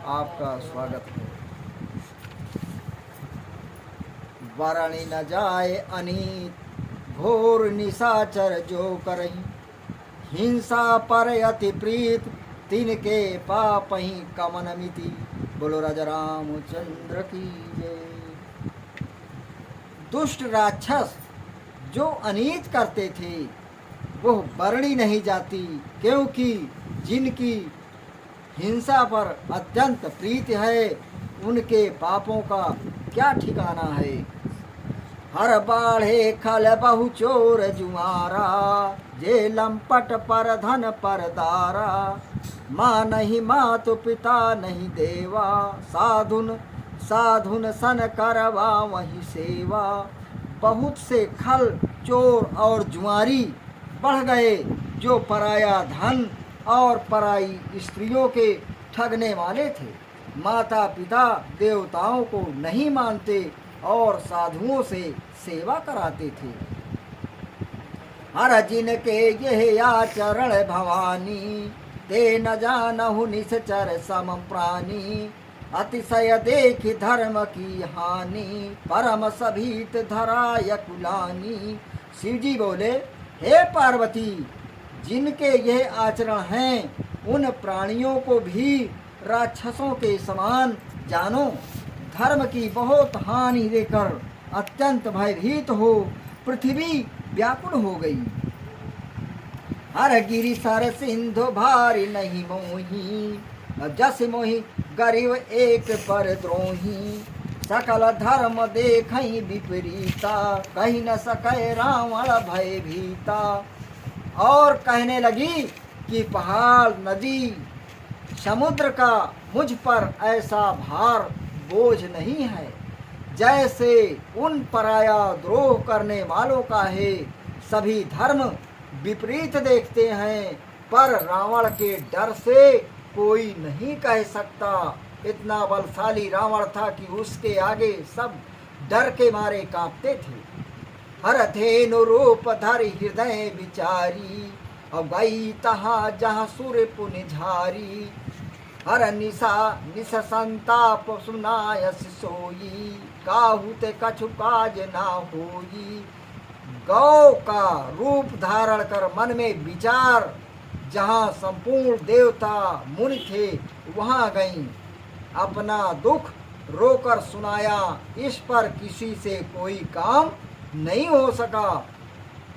आपका स्वागत है। वारणी न जाए अनीत घोर निशाचर जो करही, हिंसा पर अति प्रीत तिनके पापहि कमन मिति। बोलो राजा रामचंद्र की जय। दुष्ट राक्षस जो अनीत करते थे वो बरणी नहीं जाती, क्योंकि जिनकी हिंसा पर अत्यंत प्रीति है उनके पापों का क्या ठिकाना है। हर बाढ़े खल बहु चोर जुआरा, जे लंपट पर धन पर दारा। माँ नहीं मातु पिता नहीं देवा, साधुन साधुन सन करवा वही सेवा। बहुत से खल चोर और जुआरी बढ़ गए जो पराया धन और पराई स्त्रियों के ठगने वाले थे। माता पिता देवताओं को नहीं मानते और साधुओं से सेवा कराते थे। हर जिनके यह आचरण भवानी, ते न जानहु निश्चर सम प्राणी। अतिशय देख धर्म की हानि, परम सभीत धराय कुलानी। शिव जी बोले, हे पार्वती, जिनके यह आचरण हैं उन प्राणियों को भी राक्षसों के समान जानो। धर्म की बहुत हानि देकर अत्यंत भयभीत हो पृथ्वी व्याकुल हो गई। हर गिरि सर सिंधु भारी नहीं मोही, जस मोहि गरीब एक पर द्रोही। सकल धर्म देखई विपरीता, कही न सके रावण भय भीता। और कहने लगी कि पहाड़ नदी समुद्र का मुझ पर ऐसा भार बोझ नहीं है जैसे उन पराया द्रोह करने वालों का है। सभी धर्म विपरीत देखते हैं, पर रावण के डर से कोई नहीं कह सकता। इतना बलशाली रावण था कि उसके आगे सब डर के मारे कांपते थे। हर धेनु रूप धरि हृदय विचारी, और गई तहाँ जहाँ सूर्य पुनि झारी। हर निशा निश संताप सुनायस सोई, काहू ते कछु काज ना होई। गौ का रूप धारण कर मन में विचार, जहाँ संपूर्ण देवता मुनि थे वहाँ गईं। अपना दुख रोकर सुनाया, इस पर किसी से कोई काम नहीं हो सका।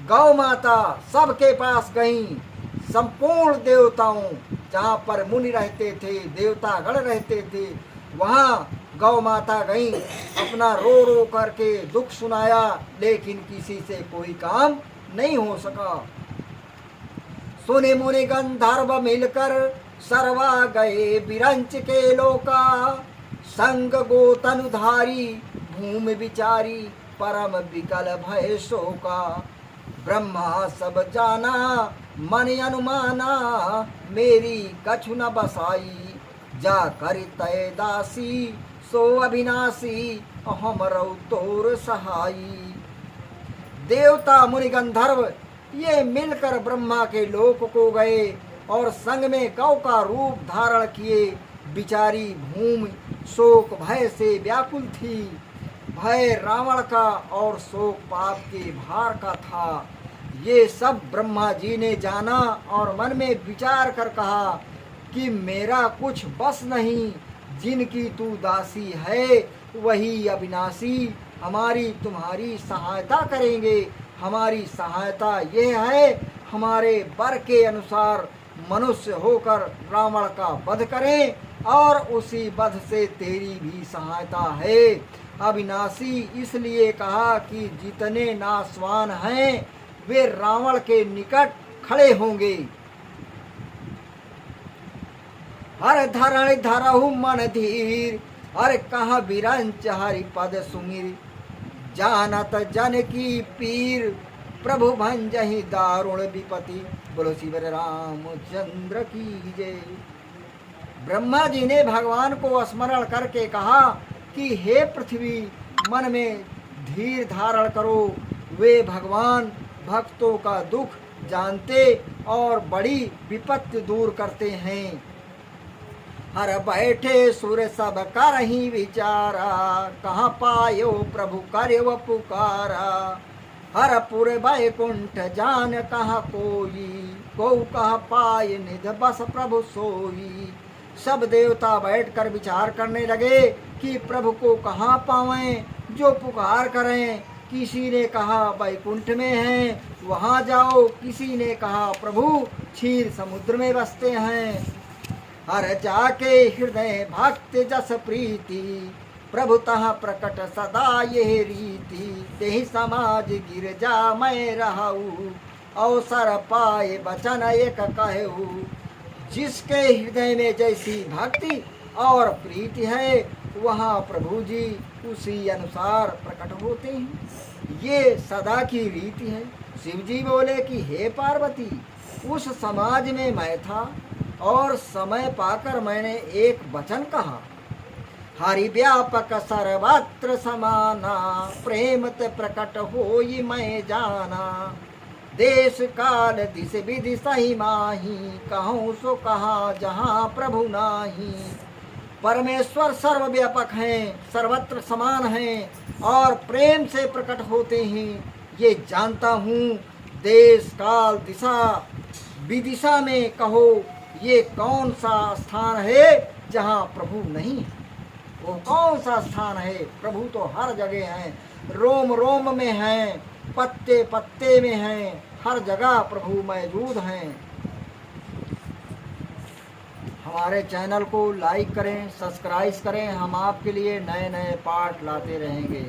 गौ माता सबके पास गईं। संपूर्ण देवताओं, जहाँ पर मुनि रहते थे, देवतागण रहते थे, वहाँ गौ माता गईं। अपना रो रो करके दुख सुनाया, लेकिन किसी से कोई काम नहीं हो सका। सुने मुनि गंधर्व मिलकर सर्वा गए विरंच के लोका। संग गोतनुधारी भूमि विचारी, परम विकल भय शोका। ब्रह्मा सब जाना मन अनुमाना, मेरी कछु न बसाई। जा करि तय दासी सो अविनाशी, हमरौ तोर सहाई। देवता मुनि गंधर्व ये मिलकर ब्रह्मा के लोक को गए और संग में गौ का रूप धारण किए। बिचारी भूमि शोक भय से व्याकुल थी। भय रावण का और शोक पाप के भार का था। ये सब ब्रह्मा जी ने जाना और मन में विचार कर कहा कि मेरा कुछ बस नहीं। जिनकी तू दासी है वही अविनाशी हमारी तुम्हारी सहायता करेंगे। हमारी सहायता ये है, हमारे वर के अनुसार मनुष्य होकर रावण का वध करें और उसी वध से तेरी भी सहायता है। अविनाशी इसलिए कहा कि जितने नाशवान हैं वे रावण के निकट खड़े होंगे। हर धरण धरहु मन धीर, हर कहाँ विरंच हरि पद सुमिर। जानत जन की पीर, प्रभु भंजहि दारुण विपति। बोलो शिव रामचंद्र की जय। ब्रह्मा जी ने भगवान को स्मरण करके कहा कि हे पृथ्वी, मन में धीर धारण करो। वे भगवान भक्तों का दुख जानते और बड़ी विपत्ति दूर करते हैं। हर बैठे सुर सब करही विचारा, कहाँ पायो प्रभु करव पुकारा। हर पुर बैकुंठ जान कहाँ कोई, को कह पाए निध बस प्रभु सोई। सब देवता बैठकर विचार करने लगे कि प्रभु को कहाँ पावें, जो पुकार करें। किसी ने कहा बैकुंठ में हैं, वहाँ जाओ। किसी ने कहा प्रभु क्षीर समुद्र में बसते हैं। हर जाके हृदय भक्त जस प्रीति, प्रभु तहाँ प्रकट सदा ये रीति। तेहि समाज गिरजा मैं रहूँ, अवसर पाए वचन एक कहूँ। जिसके हृदय में जैसी भक्ति और प्रीति है, वहाँ प्रभु जी उसी अनुसार प्रकट होते हैं। ये सदा की रीति है। शिव जी बोले कि हे पार्वती, उस समाज में मैं था और समय पाकर मैंने एक वचन कहा, हरि व्यापक सर्वत्र समाना, प्रेम ते प्रकट होई मैं जाना। देश काल दिस विधि सही माही, कहूँ सो कहा जहाँ प्रभु नाही। परमेश्वर सर्वव्यापक हैं, सर्वत्र समान हैं और प्रेम से प्रकट होते हैं, ये जानता हूँ। देश काल दिशा विदिशा में कहो, ये कौन सा स्थान है जहाँ प्रभु नहीं है। वो कौन सा स्थान है? प्रभु तो हर जगह हैं, रोम रोम में हैं, पत्ते पत्ते में हैं, हर जगह प्रभु मौजूद हैं। हमारे चैनल को लाइक करें, सब्सक्राइब करें। हम आपके लिए नए नए पाठ लाते रहेंगे।